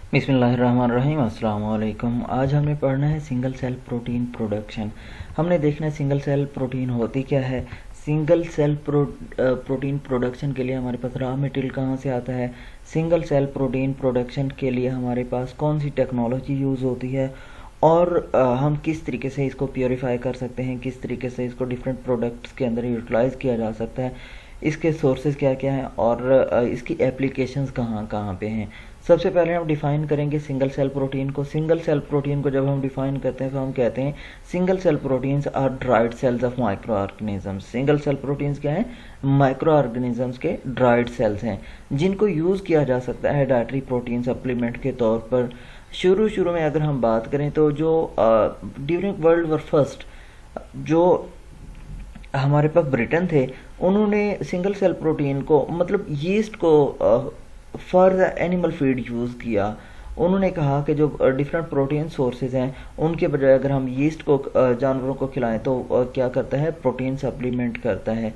बिस्मिल्लाहिर्रहमानिर्रहीम। अस्सलाम वालेकुम। आज हमने पढ़ना है सिंगल सेल प्रोटीन प्रोडक्शन। हमने देखना है सिंगल सेल प्रोटीन होती क्या है। सिंगल सेल प्रोटीन प्रोडक्शन के लिए हमारे पास रॉ मटेरियल कहाँ से आता है। सिंगल सेल प्रोटीन प्रोडक्शन के लिए हमारे पास कौन सी टेक्नोलॉजी यूज़ होती है और हम किस तरीके से इसको प्योरीफाई कर सकते हैं, किस तरीके से इसको डिफरेंट प्रोडक्ट्स के अंदर यूटिलाइज़ किया जा सकता है, इसके सोर्सेज क्या क्या हैं और इसकी एप्लीकेशंस कहाँ कहाँ पे हैं। सबसे पहले हम डिफ़ाइन करेंगे सिंगल सेल प्रोटीन को। सिंगल सेल प्रोटीन को जब हम डिफ़ाइन करते हैं तो हम कहते हैं single cell proteins are dried cells of micro organisms. Single cell proteins क्या हैं? माइक्रो ऑर्गेनिजम्स के ड्राइड सेल्स हैं जिनको यूज़ किया जा सकता है डाइटरी प्रोटीन सप्लीमेंट के तौर पर। शुरू में अगर हम बात करें तो जो ड्यूरिंग वर्ल्ड वॉर फर्स्ट जो हमारे पास ब्रिटेन थे, उन्होंने सिंगल सेल प्रोटीन को मतलब यीस्ट को for the animal feed use किया। उन्होंने कहा कि जो डिफरेंट प्रोटीन सोर्सेज हैं उनके बजाय अगर हम यीस्ट को जानवरों को खिलाएं तो क्या करता है, प्रोटीन सप्लीमेंट करता है।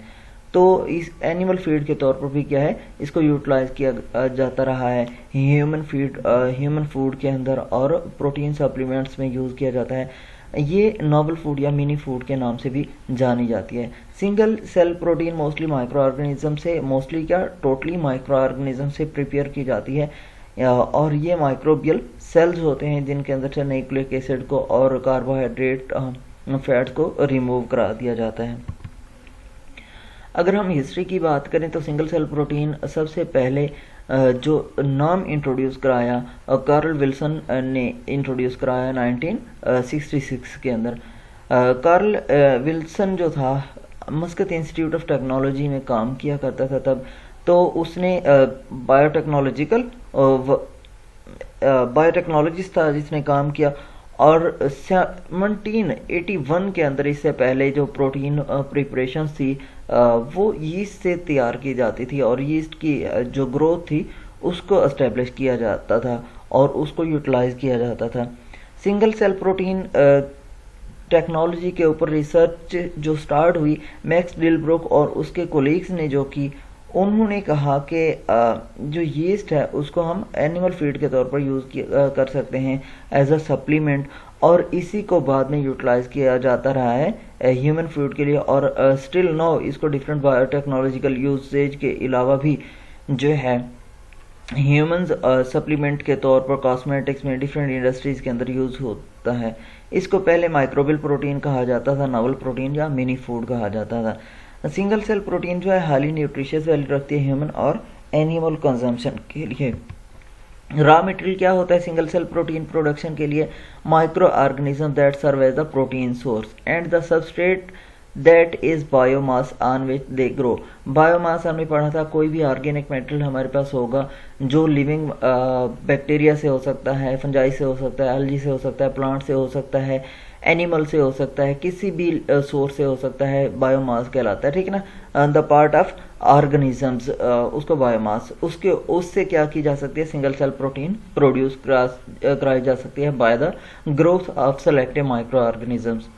तो इस एनिमल फीड के तौर पर भी क्या है, इसको यूटिलाइज किया जाता रहा है। ह्यूमन फूड के अंदर और प्रोटीन सप्लीमेंट्स में यूज़ किया जाता है। ये नोबल फूड या मिनी फूड के नाम से भी जानी जाती है। Single cell protein mostly micro organism से टोटली माइक्रो ऑर्गेनिज्म से प्रिपेयर की जाती है और ये माइक्रोबियल सेल्स होते हैं जिनके अंदर से न्यूक्लिक एसिड को और कार्बोहाइड्रेट फैट्स को रिमूव करा दिया जाता है। अगर हम हिस्ट्री की बात करें तो सिंगल सेल प्रोटीन सबसे पहले जो नाम इंट्रोड्यूस कराया कार्ल विल्सन ने इंट्रोड्यूस कराया 1966 के अंदर। कार्ल विल्सन जो था मस्कत इंस्टीट्यूट ऑफ टेक्नोलॉजी में काम किया करता था तब, तो उसने बायोटेक्नोलॉजिस्ट था जिसने काम किया और 1781 के अंदर इससे पहले जो प्रोटीन प्रिपरेशन थी वो यीस्ट से तैयार की जाती थी और यीस्ट की जो ग्रोथ थी उसको एस्टेब्लिश किया जाता था और उसको यूटिलाइज किया जाता था। सिंगल सेल प्रोटीन टेक्नोलॉजी के ऊपर रिसर्च जो स्टार्ट हुई मैक्स डिलब्रुक और उसके कोलीग्स ने जो की, उन्होंने कहा कि जो यीस्ट है उसको हम एनिमल फीड के तौर पर यूज़ कर सकते हैं एज अ सप्लीमेंट और इसी को बाद में यूटिलाइज किया जाता रहा है ह्यूमन फूड के लिए और स्टिल नो इसको डिफरेंट बायोटेक्नोलॉजिकल यूसेज के अलावा भी जो है ह्यूमन सप्लीमेंट के तौर पर कॉस्मेटिक्स में डिफरेंट इंडस्ट्रीज़ के अंदर यूज़ होता है। इसको पहले माइक्रोबियल प्रोटीन कहा जाता था, नोवल प्रोटीन या मिनी फूड कहा जाता था। सिंगल सेल प्रोटीन जो है हाईली न्यूट्रिशियस वैल्यू रखती है ह्यूमन और एनिमल कंजम्पशन के लिए। रॉ मटेरियल क्या होता है सिंगल सेल प्रोटीन प्रोडक्शन के लिए? Micro organism that serve as the protein source and the substrate that is biomass on which they grow. Biomass हमने पढ़ा था, कोई भी ऑर्गेनिक मटेरियल हमारे पास होगा जो लिविंग बैक्टीरिया से हो सकता है, फंजाई से हो सकता है, एल्गी से हो सकता है, प्लांट से हो सकता है, एनिमल से हो सकता है, किसी भी सोर्स से हो सकता है, बायोमास कहलाता है, ठीक है ना। द पार्ट ऑफ ऑर्गेनिजम्स उसको बायोमास, उससे क्या की जा सकती है, सिंगल सेल प्रोटीन प्रोड्यूस कराई जा सकती है by the growth of selective micro organisms.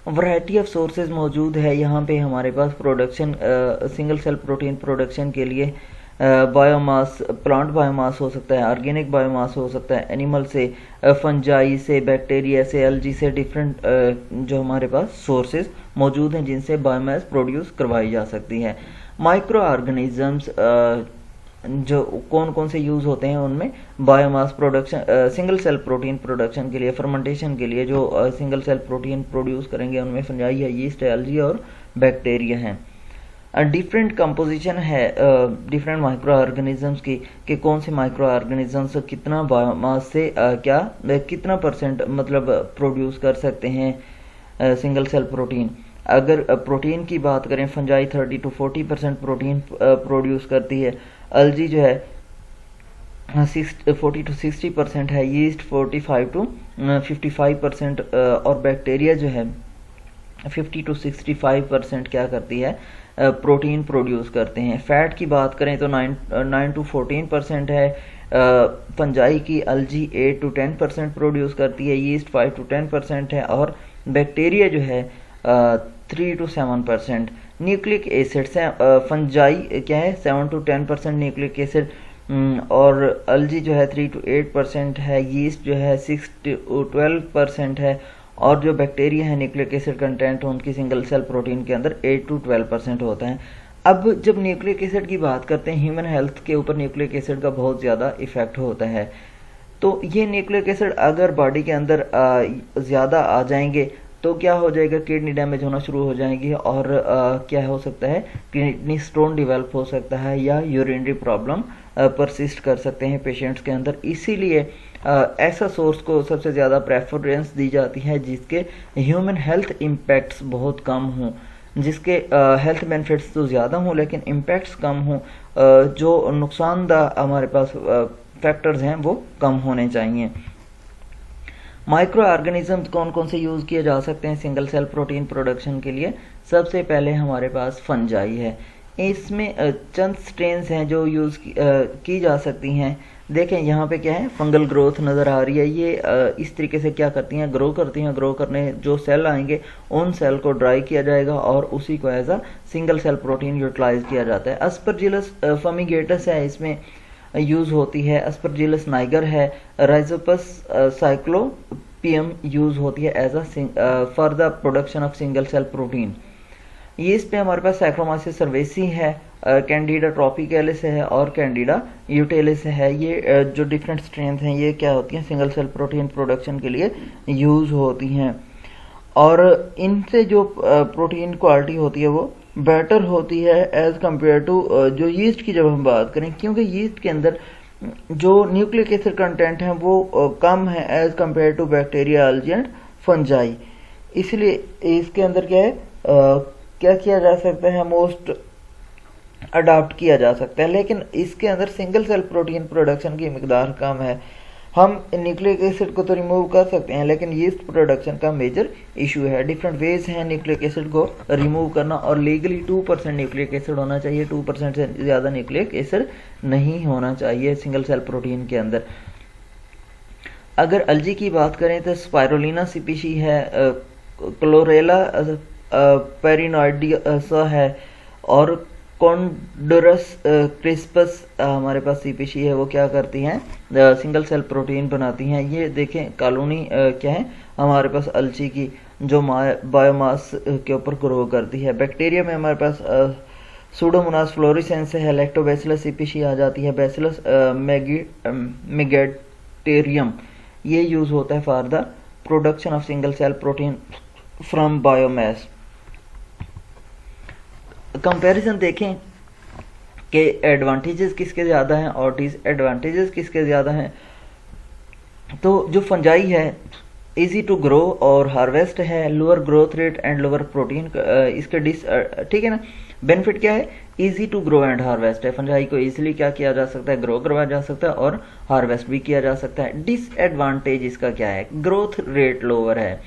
Variety of sources मौजूद है यहाँ पे हमारे पास production single cell protein production के लिए। बायोमास, प्लांट बायोमास हो सकता है, ऑर्गेनिक बायोमास हो सकता है, एनिमल से, फंजाई से, बैक्टीरिया से, एल्गी से, डिफरेंट जो हमारे पास सोर्सेज मौजूद हैं जिनसे बायोमास प्रोड्यूस करवाई जा सकती है। माइक्रो ऑर्गेनिजम्स जो कौन कौन से यूज़ होते हैं उनमें biomass production, single cell protein production के लिए, फर्मेंटेशन के लिए जो सिंगल सेल प्रोटीन प्रोड्यूस करेंगे उनमें फंजाई है, यीस्ट है, एल्गी और बैक्टीरिया हैं। डिफरेंट कंपोजिशन है डिफरेंट माइक्रो ऑर्गेनिजम्स की कि कौन से माइक्रो ऑर्गेनिजम्स कितना बायोमास से कितना परसेंट मतलब प्रोड्यूस कर सकते हैं सिंगल सेल प्रोटीन। अगर प्रोटीन की बात करें, फंजाई 30 to 40% प्रोटीन प्रोड्यूस करती है, एल्गी जो है 40 to 60% है, यीस्ट 45 to 55% और बैक्टीरिया जो है 50 to 65% क्या करती है, प्रोटीन प्रोड्यूस करते हैं। फैट की बात करें तो 9 to 14% है, फंजाई की एल्गी 8 to 10% प्रोड्यूस करती है, यीस्ट 5 to 10% है और बैक्टीरिया जो है 3 to 7%। न्यूक्लिक एसिड्स हैं, फंजाई क्या है 7 to 10% न्यूक्लिक एसिड, और अल्जी जो है 3 to 8% है, यीस्ट जो है 6 to 12% है, और जो बैक्टीरिया है न्यूक्लिक एसिड कंटेंट उनकी सिंगल सेल प्रोटीन के अंदर 8 to 12% होता है। अब जब न्यूक्लिक एसिड की बात करते हैं, ह्यूमन हेल्थ के ऊपर न्यूक्लिक एसिड का बहुत ज़्यादा इफेक्ट होता है। तो ये न्यूक्लिक एसिड अगर बॉडी के अंदर ज़्यादा आ जाएंगे तो क्या हो जाएगा, किडनी डैमेज होना शुरू हो जाएगी, और क्या हो सकता है, किडनी स्टोन डेवलप हो सकता है, या यूरिनरी प्रॉब्लम परसिस्ट कर सकते हैं पेशेंट्स के अंदर। इसीलिए ऐसा सोर्स को सबसे ज़्यादा प्रेफरेंस दी जाती है जिसके ह्यूमन हेल्थ इम्पैक्ट्स बहुत कम हों, जिसके हेल्थ बेनिफिट्स तो ज़्यादा हों लेकिन इम्पैक्ट्स कम हों, जो नुकसानदा हमारे पास फैक्टर्स हैं वो कम होने चाहिए। माइक्रो ऑर्गेनिजम्स कौन कौन से यूज़ किए जा सकते हैं सिंगल सेल प्रोटीन प्रोडक्शन के लिए? सबसे पहले हमारे पास फंजाई है। इसमें चंद स्ट्रेन्स हैं जो यूज़ की जा सकती हैं। देखें यहाँ पे क्या है, फंगल ग्रोथ नज़र आ रही है। ये इस तरीके से क्या करती हैं, ग्रो करती हैं। ग्रो करने जो सेल आएंगे उन सेल को ड्राई किया जाएगा और उसी को as a single cell protein utilise किया जाता है। अस्परजिलस फमीगेटस है, इसमें यूज़ होती है। अस्परजिलस नाइगर है। राइजोपस साइक्लोपियम यूज़ होती है as a for the production of single cell protein. Yeast पे हमारे पास सैक्रोमाइसिस सर्वेसी है, कैंडिडा ट्रॉपिकैलिस है और कैंडिडा यूटेलिस है। ये जो डिफरेंट स्ट्रेन्स हैं ये क्या होती हैं, सिंगल सेल प्रोटीन प्रोडक्शन के लिए यूज़ होती हैं, और इनसे जो प्रोटीन क्वालिटी होती है वो बेटर होती है एज कम्पेयर टू जो यीस्ट की जब हम बात करें, क्योंकि यीस्ट के अंदर जो न्यूक्लिक एसिड कंटेंट है वो कम है as compare to bacteria, algae and fungi. इसलिए इसके अंदर क्या है, क्या किया जा सकता है, मोस्ट अडॉप्ट किया जा सकता है। लेकिन इसके अंदर सिंगल सेल प्रोटीन प्रोडक्शन की मिकदार कम है। हम न्यूक्लिक एसिड को तो रिमूव कर सकते हैं लेकिन यीस्ट प्रोडक्शन का मेजर इशू है। डिफरेंट वेज हैं न्यूक्लिक एसिड को रिमूव करना, और लीगली 2% न्यूक्लिक एसिड होना चाहिए। 2% से ज़्यादा न्यूक्लिक एसिड नहीं होना चाहिए सिंगल सेल प्रोटीन के अंदर। अगर अल्जी की बात करें तो स्पाइरोलिना स्पीशी है, क्लोरेला पेरिनोइडियसा है, और कॉन्डोरस क्रिस्पस हमारे पास स्पीशी है। वो क्या करती हैं, सिंगल सेल प्रोटीन बनाती हैं। ये देखें कॉलोनी क्या है हमारे पास अल्ची की, जो बायोमास के ऊपर ग्रो करती है। बैक्टीरिया में हमारे पास सूडोमोनास फ्लोरेसेंस है, लैक्टोबैसिलस स्पीशी आ जाती है, बैसिलस मेगैटेरियम। ये यूज़ होता है for the production of single cell protein from biomass. Comparison देखें कि एडवांटेजेस किसके ज़्यादा हैं और डिसएडवांटेजेस किसके ज़्यादा हैं। तो जो फंजाई है इजी टू ग्रो और हार्वेस्ट है, lower growth rate and lower protein. इसके ठीक है ना, बेनिफिट क्या है, easy to grow and harvest है। फंजाई को इजीली क्या किया जा सकता है, ग्रो करवाया जा सकता है और हार्वेस्ट भी किया जा सकता है। डिसएडवांटेज इसका क्या है, ग्रोथ रेट लोअर है।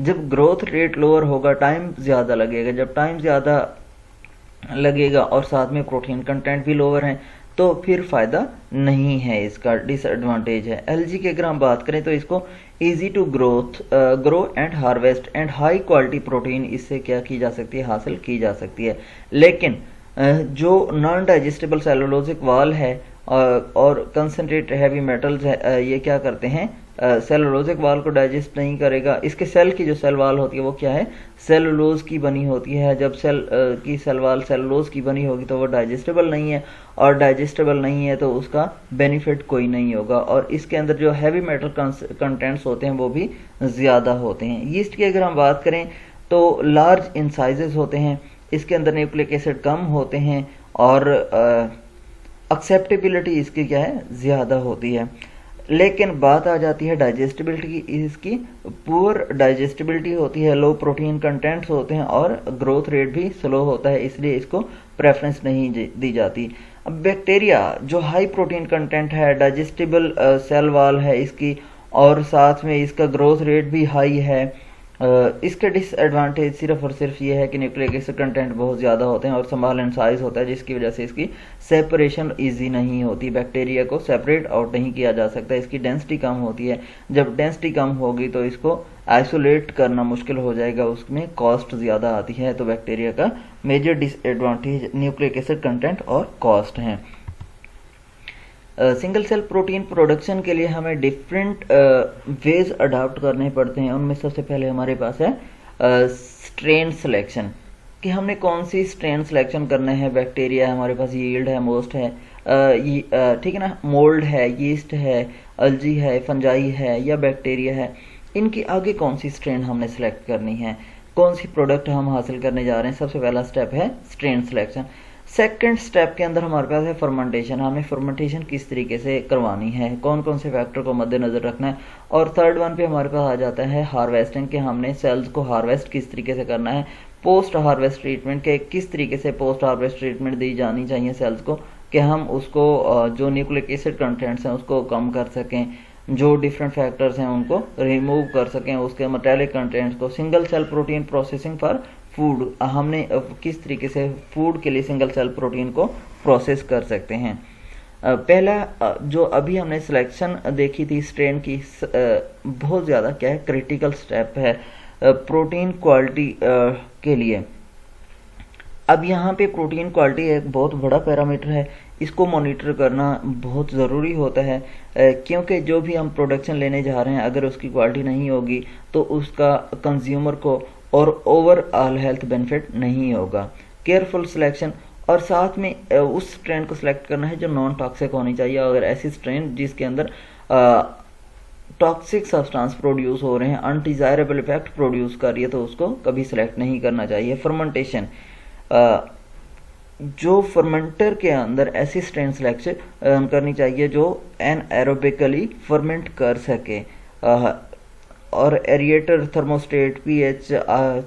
जब ग्रोथ रेट लोअर होगा टाइम ज़्यादा लगेगा, जब टाइम ज़्यादा लगेगा और साथ में प्रोटीन कंटेंट भी लोअर है तो फिर फ़ायदा नहीं है, इसका डिसएडवांटेज है। एलजी की अगर हम बात करें तो इसको easy to grow and harvest and high quality protein इससे क्या की जा सकती है, हासिल की जा सकती है। लेकिन जो नॉन डाइजेस्टेबल सेलुलोजिक वाल है और कंसनट्रेट हैवी मेटल्स है, ये क्या करते हैं, सेलुलोजिक वाल को डाइजेस्ट नहीं करेगा। इसके सेल की जो सेल वाल होती है वो क्या है, सेलुलोज की बनी होती है। जब सेल की सेल वाल सेलुलोज की बनी होगी तो वो डाइजेस्टेबल नहीं है, और डाइजेस्टेबल नहीं है तो उसका बेनिफिट कोई नहीं होगा। और इसके अंदर जो हैवी मेटल कंटेंट्स होते हैं वो भी ज़्यादा होते हैं। यीस्ट की अगर हम बात करें तो लार्ज इन साइजेस होते हैं, इसके अंदर न्यूक्लिक एसिड कम होते हैं और एक्सेप्टेबिलिटी इसकी क्या है, ज़्यादा होती है। लेकिन बात आ जाती है डाइजेस्टिबिलिटी की, इसकी पुअर डाइजेस्टिबिलिटी होती है, लो प्रोटीन कंटेंट्स होते हैं और ग्रोथ रेट भी स्लो होता है, इसलिए इसको प्रेफरेंस नहीं दी जाती। अब बैक्टीरिया जो हाई प्रोटीन कंटेंट है, डाइजेस्टिबल सेल वाल है इसकी, और साथ में इसका ग्रोथ रेट भी हाई है। इसका डिसएडवांटेज सिर्फ और सिर्फ ये है कि न्यूक्लिक एसिड कंटेंट बहुत ज़्यादा होते हैं और स्मॉल इन साइज होता है, जिसकी वजह से इसकी सेपरेशन इजी नहीं होती। बैक्टीरिया को सेपरेट आउट नहीं किया जा सकता, इसकी डेंसिटी कम होती है। जब डेंसिटी कम होगी तो इसको आइसोलेट करना मुश्किल हो जाएगा, उसमें कॉस्ट ज़्यादा आती है। तो बैक्टीरिया का major disadvantage nucleic acid content और कॉस्ट हैं। सिंगल सेल प्रोटीन प्रोडक्शन के लिए हमें डिफरेंट वेज अडॉप्ट करने पड़ते हैं। उनमें सबसे पहले हमारे पास है स्ट्रेन सिलेक्शन, कि हमने कौन सी स्ट्रेन सिलेक्शन करना है। बैक्टीरिया है हमारे पास, यील्ड है, मोस्ट है, ठीक है ना, मोल्ड है, यीस्ट है, अल्जी है, फंजाई है या बैक्टीरिया है, इनकी आगे कौन सी स्ट्रेन हमने सेलेक्ट करनी है, कौन सी प्रोडक्ट हम हासिल करने जा रहे हैं। सबसे पहला स्टेप है स्ट्रेन सिलेक्शन। सेकंड स्टेप के अंदर हमारे पास है फर्मेंटेशन, हमें फर्मेंटेशन किस तरीके से करवानी है, कौन कौन से फैक्टर को मद्देनजर रखना है। और थर्ड वन पे हमारे पास आ जाता है हार्वेस्टिंग, कि हमने सेल्स को हार्वेस्ट किस तरीके से करना है। पोस्ट हार्वेस्ट ट्रीटमेंट के किस तरीके से पोस्ट हार्वेस्ट ट्रीटमेंट दी जानी चाहिए सेल्स को, कि हम उसको जो न्यूक्लिक एसिड कंटेंट्स हैं उसको कम कर सकें, जो डिफरेंट फैक्टर्स हैं उनको रिमूव कर सकें, उसके मेटालिक कंटेंट्स को। Single cell protein processing for food, हमने किस तरीके से फूड के लिए सिंगल सेल प्रोटीन को प्रोसेस कर सकते हैं। पहला जो अभी हमने सिलेक्शन देखी थी स्ट्रेन की, बहुत ज़्यादा क्या है क्रिटिकल स्टेप है प्रोटीन क्वालिटी के लिए। अब यहाँ पे प्रोटीन क्वालिटी एक बहुत बड़ा पैरामीटर है, इसको मॉनिटर करना बहुत ज़रूरी होता है, क्योंकि जो भी हम प्रोडक्शन लेने जा रहे हैं अगर उसकी क्वालिटी नहीं होगी तो उसका कंज्यूमर को और ओवरऑल हेल्थ बेनिफिट नहीं होगा। केयरफुल सिलेक्शन, और साथ में उस स्ट्रेन को सिलेक्ट करना है जो नॉन टॉक्सिक होनी चाहिए। अगर ऐसी स्ट्रेन जिसके अंदर टॉक्सिक सब्सटेंस प्रोड्यूस हो रहे हैं, अनडिजायरेबल इफेक्ट प्रोड्यूस कर रही है, तो उसको कभी सिलेक्ट नहीं करना चाहिए। फर्मेंटेशन, जो फर्मेंटर के अंदर ऐसी स्ट्रेन सिलेक्शन करनी चाहिए जो एनारोबिकली फर्मेंट कर सके, और एरिएटर, थर्मोस्टेट, पीएच,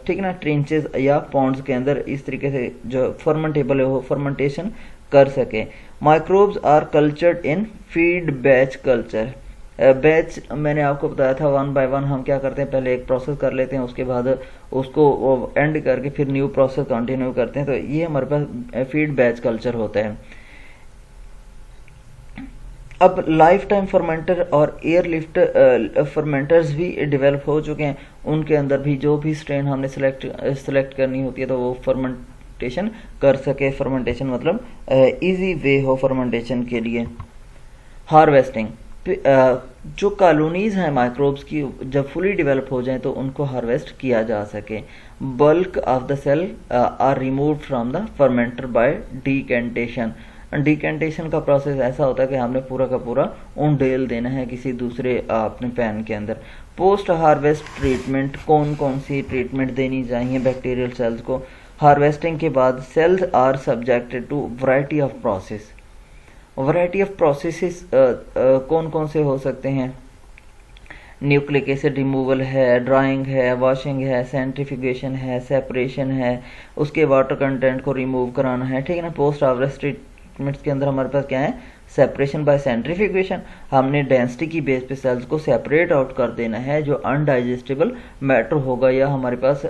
ठीक है ना, ट्रेंचेस या पॉन्ड्स के अंदर इस तरीके से जो फर्मेंटेबल हो फर्मेंटेशन कर सके। Microbes are cultured in feed batch culture. Batch मैंने आपको बताया था, वन बाय वन हम क्या करते हैं, पहले एक प्रोसेस कर लेते हैं, उसके बाद उसको एंड करके फिर न्यू प्रोसेस कंटिन्यू करते हैं, तो ये हमारे पास फीड बैच कल्चर होता है। अब लाइफ टाइम फर्मेंटर और एयर लिफ्ट फर्मेंटर्स भी डेवलप हो चुके हैं, उनके अंदर भी जो भी स्ट्रेन हमने सेलेक्ट करनी होती है तो वो फर्मेंटेशन कर सके। फर्मेंटेशन मतलब इजी वे हो फर्मेंटेशन के लिए। हार्वेस्टिंग, जो कॉलोनीज हैं माइक्रोब्स की जब फुली डेवलप हो जाएं तो उनको हार्वेस्ट किया जा सके। Bulk of the cell are removed from the fermenter by decantation. Decantation का प्रोसेस ऐसा होता है कि हमने पूरा का पूरा उंडेल देना है किसी दूसरे अपने पैन के अंदर। पोस्ट हार्वेस्ट ट्रीटमेंट, कौन कौन सी ट्रीटमेंट देनी चाहिए बैक्टीरियल सेल्स को। हार्वेस्टिंग के बाद cells are subjected to variety of process. Variety of processes कौन कौन से हो सकते हैं, न्यूक्लिक एसिड रिमूवल है, ड्राइंग है, वॉशिंग है, सेंट्रीफ्यूगेशन है, सेपरेशन है, उसके वाटर कंटेंट को रिमूव कराना है, ठीक है ना। पोस्ट हार्वेस्ट ट्रीटमेंट्स के अंदर हमारे पास क्या है, सेपरेशन बाय सेंट्रीफ्यूगेशन, हमने डेंसिटी की बेस पे सेल्स को सेपरेट आउट कर देना है। जो अनडाइजेस्टेबल मैटर होगा या हमारे पास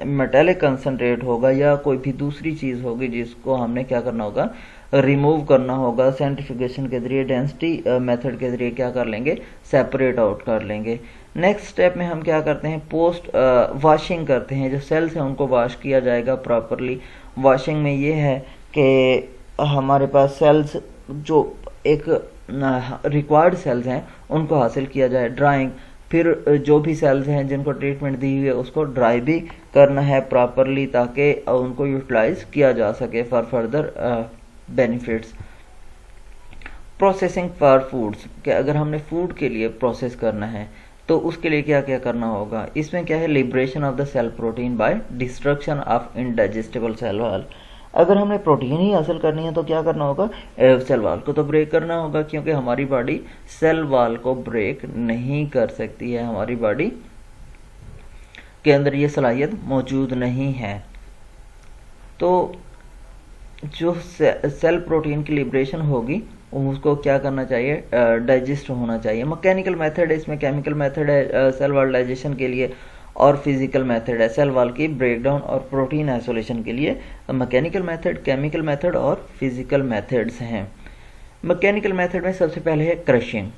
मेटालिक कंसनट्रेट होगा या कोई भी दूसरी चीज़ होगी जिसको हमने क्या करना होगा, रिमूव करना होगा। सेंट्रीफ्यूगेशन के जरिए, डेंसिटी मेथड के जरिए क्या कर लेंगे, सेपरेट आउट कर लेंगे। नेक्स्ट स्टेप में हम क्या करते हैं, पोस्ट वॉशिंग करते हैं। जो सेल्स हैं उनको वॉश किया जाएगा प्रॉपरली। वॉशिंग में ये है कि हमारे पास सेल्स जो एक रिक्वायर्ड सेल्स हैं उनको हासिल किया जाए। ड्राइंग, फिर जो भी सेल्स हैं जिनको ट्रीटमेंट दी हुई है उसको ड्राई भी करना है प्रॉपरली ताकि उनको यूटिलाइज किया जा सके for further benefits. Processing for foods, कि अगर हमने फूड के लिए प्रोसेस करना है तो उसके लिए क्या क्या करना होगा। इसमें क्या है, liberation of the cell protein by destruction of indigestible cell wall. अगर हमने प्रोटीन ही हासिल करनी है तो क्या करना होगा, सेल वॉल को तो ब्रेक करना होगा, क्योंकि हमारी बॉडी सेल वॉल को ब्रेक नहीं कर सकती है, हमारी बॉडी के अंदर ये सलाहियत मौजूद नहीं है। तो जो सेल प्रोटीन की लिबरेशन होगी उसको क्या करना चाहिए, डाइजेस्ट होना चाहिए। मैकेनिकल मेथड है, इसमें केमिकल मेथड है सेल वॉल डाइजेशन के लिए, और फिजिकल मेथड है सेल वॉल की ब्रेकडाउन और प्रोटीन आइसोलेशन के लिए। मैकेनिकल मेथड, केमिकल मेथड और फिजिकल मेथड्स हैं। मैकेनिकल मेथड में सबसे पहले है क्रशिंग।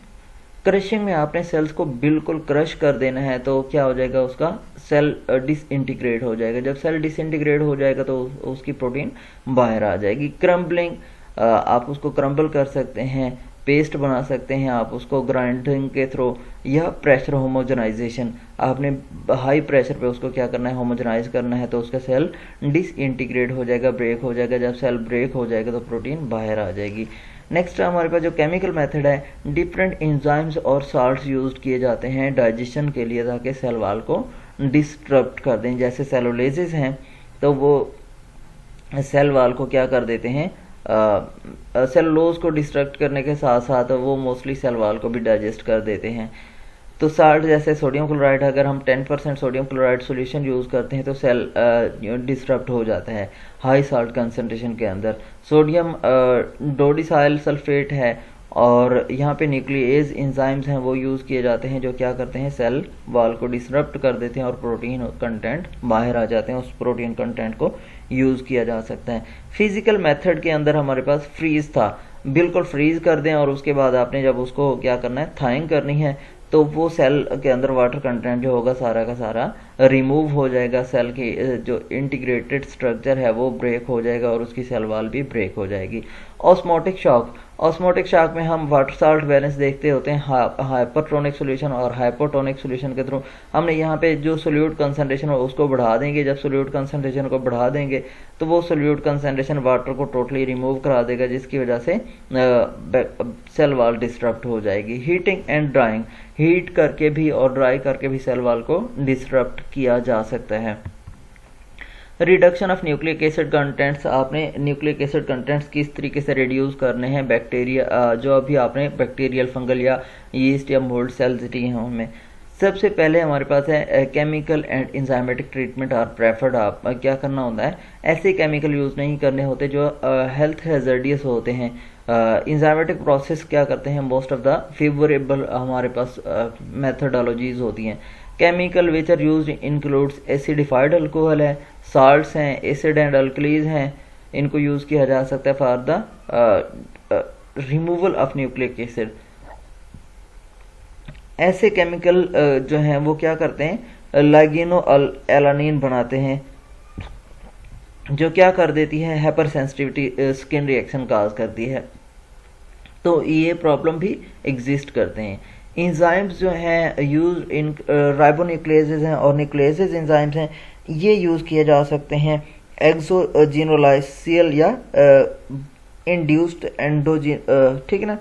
क्रशिंग में आपने सेल्स को बिल्कुल क्रश कर देना है, तो क्या हो जाएगा, उसका सेल डिसइंटीग्रेट हो जाएगा। जब सेल डिसइंटीग्रेट हो जाएगा तो उसकी प्रोटीन बाहर आ जाएगी। क्रम्बलिंग, आप उसको क्रम्बल कर सकते हैं, पेस्ट बना सकते हैं आप उसको ग्राइंडिंग के थ्रू, या प्रेशर होमोजनाइजेशन, आपने हाई प्रेशर पे उसको क्या करना है, होमोजनाइज करना है, तो उसका सेल डिसइंटीग्रेट हो जाएगा, ब्रेक हो जाएगा। जब सेल ब्रेक हो जाएगा तो प्रोटीन बाहर आ जाएगी। नेक्स्ट हमारे पास जो केमिकल मेथड है, डिफरेंट एंजाइम्स और साल्ट्स यूज किए जाते हैं डाइजेशन के लिए, ताकि सेल वाल को डिस्टर्ब कर दें। जैसे सेलुलेजेस हैं तो वो सेल वाल को क्या कर देते हैं, सेलुलोज को डिस्ट्रक्ट करने के साथ साथ वो मोस्टली सेल वाल को भी डाइजेस्ट कर देते हैं। तो साल्ट जैसे सोडियम क्लोराइड, अगर हम 10% सोडियम क्लोराइड सॉल्यूशन यूज़ करते हैं तो सेल डिस्टर्ब हो जाता है हाई साल्ट कंसनट्रेशन के अंदर। सोडियम डोडिसाइल सल्फेट है, और यहाँ पे न्यूक्लिएज एंजाइम्स हैं वो यूज़ किए जाते हैं, जो क्या करते हैं, सेल वाल को डिसरप्ट कर देते हैं और प्रोटीन कंटेंट बाहर आ जाते हैं। उस प्रोटीन कंटेंट को यूज़ किया जा सकता है। फिजिकल मेथड के अंदर हमारे पास फ्रीज था, बिल्कुल फ्रीज कर दें और उसके बाद आपने जब उसको क्या करना है, थाइंग करनी है, तो वो सेल के अंदर वाटर कंटेंट जो होगा सारा का सारा रिमूव हो जाएगा। सेल की जो इंटीग्रेटेड स्ट्रक्चर है वो ब्रेक हो जाएगा और उसकी सेल वाल भी ब्रेक हो जाएगी। ऑस्मोटिक शॉक, ऑस्मोटिक शॉक में हम वाटर साल्ट बैलेंस देखते होते हैं हाइपरटोनिक सॉल्यूशन और हाइपोटोनिक सॉल्यूशन के थ्रू। हमने यहाँ पे जो सोल्यूट कंसंट्रेशन हो उसको बढ़ा देंगे। जब सोल्यूट कंसंट्रेशन को बढ़ा देंगे तो वो सोल्यूट कंसंट्रेशन वाटर को टोटली रिमूव करा देगा, जिसकी वजह से सेल वाल डिस्टर्ब हो जाएगी। हीटिंग एंड ड्राइंग, हीट करके भी और ड्राई करके भी सेल वाल को डिस्टर्ब किया जा सकता है। Reduction of nucleic acid contents, आपने न्यूक्लिक एसिड कंटेंट्स किस तरीके से रिड्यूस करने हैं बैक्टीरिया, जो अभी आपने बैक्टीरियल, फंगल या यीस्ट या मोल्ड सेल्स दी हैं उनमें। सबसे पहले हमारे पास है chemical and enzymatic treatment are preferred. आप क्या करना होता है, ऐसे केमिकल यूज़ नहीं करने होते जो हेल्थ हैजर्डियस होते हैं। इंजाइमेटिक प्रोसेस क्या करते हैं, मोस्ट ऑफ द फेवरेबल हमारे पास मेथडोलॉजीज होती हैं। Chemical which are used includes acidified alcohol है, साल्ट्स हैं, एसिड एंड अल्कलीज हैं, इनको यूज़ किया जा सकता है for the removal of nucleic acid. ऐसे केमिकल जो हैं वो क्या करते हैं, लाइगेनो एलानिन बनाते हैं, जो क्या कर देती है, हाइपर सेंसिटिविटी स्किन रिएक्शन काज करती है। तो ये प्रॉब्लम भी एग्जिस्ट करते हैं। इंजाइम्स जो हैं यूज इन राइबोन्यूक्लियेसेस हैं और न्यूक्लियेसेस इंजाइम्स हैं, ये यूज़ किए जा सकते हैं एक्सोजीनोलाइसियल या इंड्यूस्ड एंडोजिन, ठीक है ना,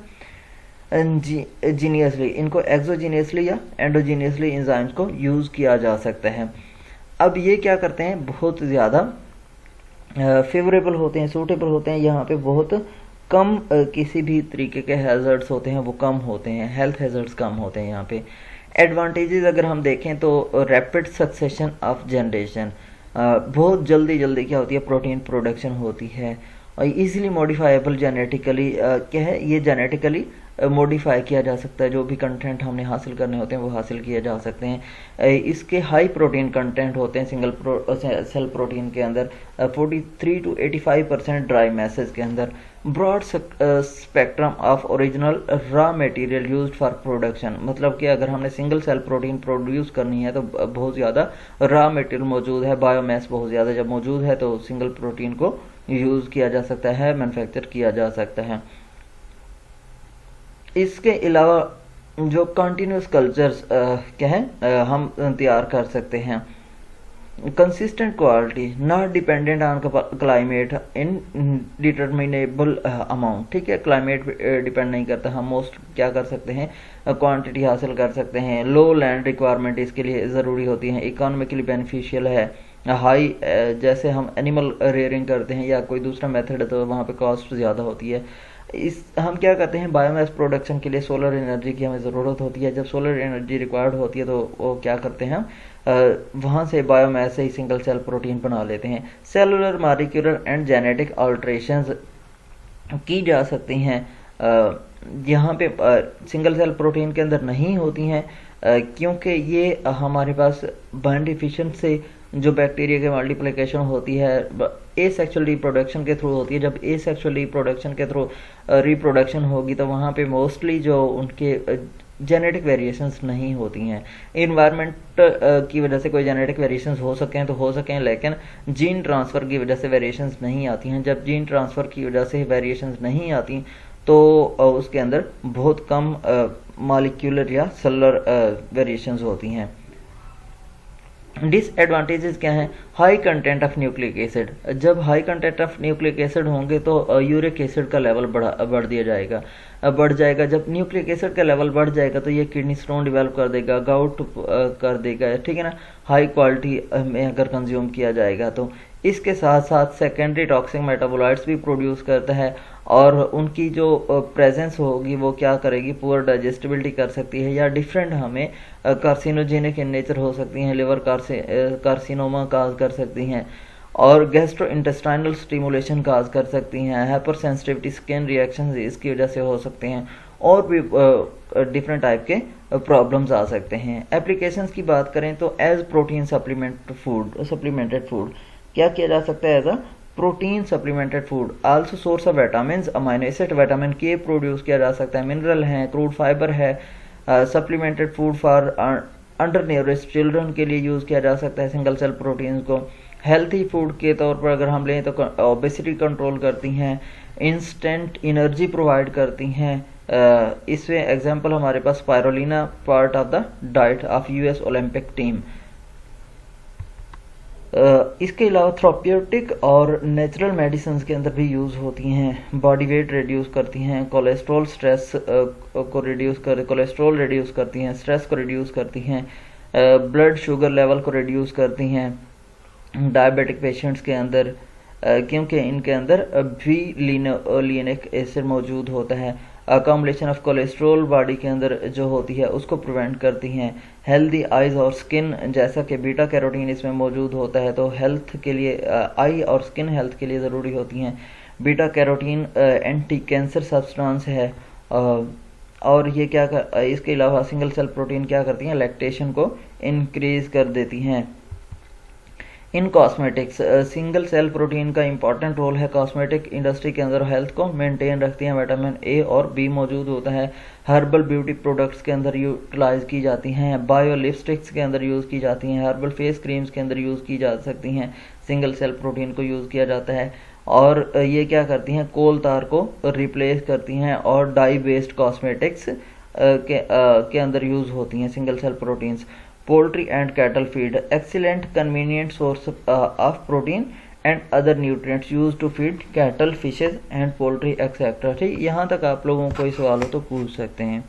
जीनियसली, इनको एक्सोजीनियसली या एंडोजीनियसली इंजाइम्स को यूज़ किया जा सकता है। अब ये क्या करते हैं, बहुत ज़्यादा फेवरेबल होते हैं, सूटेबल होते हैं, यहाँ पे बहुत कम किसी भी तरीके के हैजर्ड्स होते हैं वो कम होते हैं, हेल्थ हैजर्ड्स कम होते हैं यहाँ पे। एडवांटेजेस अगर हम देखें तो रैपिड सक्सेशन ऑफ जनरेशन, बहुत जल्दी जल्दी क्या होती है, प्रोटीन प्रोडक्शन होती है, और इजीली मॉडिफाइबल जेनेटिकली, क्या है, ये जेनेटिकली मॉडिफाई किया जा सकता है। जो भी कंटेंट हमने हासिल करने होते हैं वो हासिल किए जा सकते हैं। इसके हाई प्रोटीन कंटेंट होते हैं सिंगल सेल प्रोटीन के अंदर, 43 to 85% ड्राई मैसेज के अंदर। Broad spectrum of original raw material used for production, मतलब कि अगर हमने सिंगल सेल प्रोटीन प्रोड्यूस करनी है तो बहुत ज़्यादा रॉ मटेरियल मौजूद है, बायोमास बहुत ज़्यादा जब मौजूद है तो सिंगल प्रोटीन को यूज़ किया जा सकता है, मैन्युफैक्चर किया जा सकता है। इसके अलावा जो कंटिन्यूस कल्चर्स क्या है हम तैयार कर सकते हैं। Consistent quality, not dependent on climate in determinable amount, ठीक है, क्लाइमेट डिपेंड नहीं करता, हम मोस्ट क्या कर सकते हैं, क्वांटिटी हासिल कर सकते हैं। लो लैंड रिक्वायरमेंट इसके लिए ज़रूरी होती है, इकोनॉमिकली बेनिफिशियल है। हाई जैसे हम एनिमल रेयरिंग करते हैं या कोई दूसरा मेथड है तो वहाँ पे कॉस्ट ज़्यादा होती है। इस हम क्या करते हैं, बायोमास प्रोडक्शन के लिए सोलर एनर्जी की हमें ज़रूरत होती है। जब सोलर एनर्जी रिक्वायर्ड होती है तो वो क्या करते हैं, वहाँ से बायोमास से ही सिंगल सेल प्रोटीन बना लेते हैं। Cellular molecular and genetic alterations की जा सकती हैं, यहाँ पे सिंगल सेल प्रोटीन के अंदर नहीं होती हैं, क्योंकि ये हमारे पास बाइंड एफिशिएंट से जो बैक्टीरिया की मल्टीप्लिकेशन होती है एसेक्सुअल रिप्रोडक्शन के थ्रू होती है। जब एसेक्सुअल रिप्रोडक्शन के थ्रू रिप्रोडक्शन होगी तो वहाँ पे मोस्टली जो उनके जेनेटिक वेरिएशंस नहीं होती हैं। इन्वायरमेंट की वजह से कोई जेनेटिक वेरिएशंस हो सके हैं तो हो सके हैं, लेकिन जीन ट्रांसफ़र की वजह से वेरिएशंस नहीं आती हैं। जब जीन ट्रांसफ़र की वजह से वेरिएशंस नहीं आती तो उसके अंदर बहुत कम मॉलिक्यूलर या सेलुलर वेरिएशंस होती हैं। डिसएडवांटेजेस क्या है? High content of nucleic acid. जब high content of nucleic acid होंगे तो यूरिक एसिड का लेवल बढ़ जाएगा। जब न्यूक्लिक एसिड का लेवल बढ़ जाएगा तो ये किडनी स्टोन डेवलप कर देगा, गाउट कर देगा, ठीक है ना, हाई क्वालिटी में अगर कंज्यूम किया जाएगा तो। इसके साथ साथ सेकेंडरी टॉक्सिक मेटाबोलाइट्स भी प्रोड्यूस करता है और उनकी जो प्रेजेंस होगी वो क्या करेगी, पुअर डाइजेस्टिबिलिटी कर सकती है या डिफरेंट हमें कार्सिनोजेनिक इन नेचर हो सकती हैं, लिवर कार्सिनोमा काज कर सकती हैं और गैस्ट्रो इंटेस्टाइनल स्टिमुलेशन काज कर सकती हैं, हाइपर सेंसिटिविटी स्किन रिएक्शन इसकी वजह से हो सकते हैं और भी डिफरेंट टाइप के प्रॉब्लम्स आ सकते हैं। एप्लीकेशंस की बात करें तो एज प्रोटीन सप्लीमेंटेड फूड क्या किया जा सकता है? As a protein supplemented food. Also source of vitamin, amino acid, vitamin के प्रोड्यूस किया जा सकता है, मिनरल हैं, क्रूड फाइबर है। Supplemented food for undernourished children के लिए यूज़ किया जा सकता है सिंगल सेल प्रोटीन्स को। हेल्थी फूड के तौर पर अगर हम लें तो ओबेसिटी कंट्रोल करती हैं, इंस्टेंट एनर्जी प्रोवाइड करती हैं। इसमें एग्जांपल हमारे पास spirulina part of the diet of US Olympic team. इसके अलावा थेराप्यूटिक और नेचुरल मेडिसिन के अंदर भी यूज़ होती हैं। बॉडी वेट रिड्यूस करती हैं, कोलेस्ट्रॉल रिड्यूस करती हैं, स्ट्रेस को रिड्यूस करती हैं, ब्लड शुगर लेवल को रिड्यूस करती हैं डायबिटिक पेशेंट्स के अंदर, क्योंकि इनके अंदर भी लिनोलेनिक एसिड मौजूद होता है। अकोमोडेशन ऑफ कोलेस्ट्रॉल बॉडी के अंदर जो होती है उसको प्रिवेंट करती हैं। हेल्दी आइज़ और स्किन, जैसा कि बीटा कैरोटीन इसमें मौजूद होता है तो हेल्थ के लिए आई और स्किन हेल्थ के लिए ज़रूरी होती हैं। Beta carotene anti cancer substance है और ये इसके अलावा सिंगल सेल प्रोटीन क्या करती हैं? लैक्टेशन को इंक्रीज कर देती हैं। In cosmetics, single cell protein का इंपॉर्टेंट रोल है कॉस्मेटिक इंडस्ट्री के अंदर, हेल्थ को मेंटेन रखती हैं। विटामिन ए और बी मौजूद होता है। हर्बल ब्यूटी प्रोडक्ट्स के अंदर यूटिलाइज की जाती हैं, बायो लिपस्टिक्स के अंदर यूज़ की जाती हैं, हर्बल फेस क्रीम्स के अंदर यूज़ की जा सकती हैं। सिंगल सेल प्रोटीन को यूज़ किया जाता है और ये क्या करती हैं? कोल तार को रिप्लेस करती हैं और डाई बेस्ड कॉस्मेटिक्स के अंदर यूज़ होती हैं single cell proteins. Poultry and cattle feed, excellent convenient source of protein and other nutrients used to feed cattle, fishes and poultry etc. ठीक, यहाँ तक आप लोगों को कोई सवाल हो तो पूछ सकते हैं।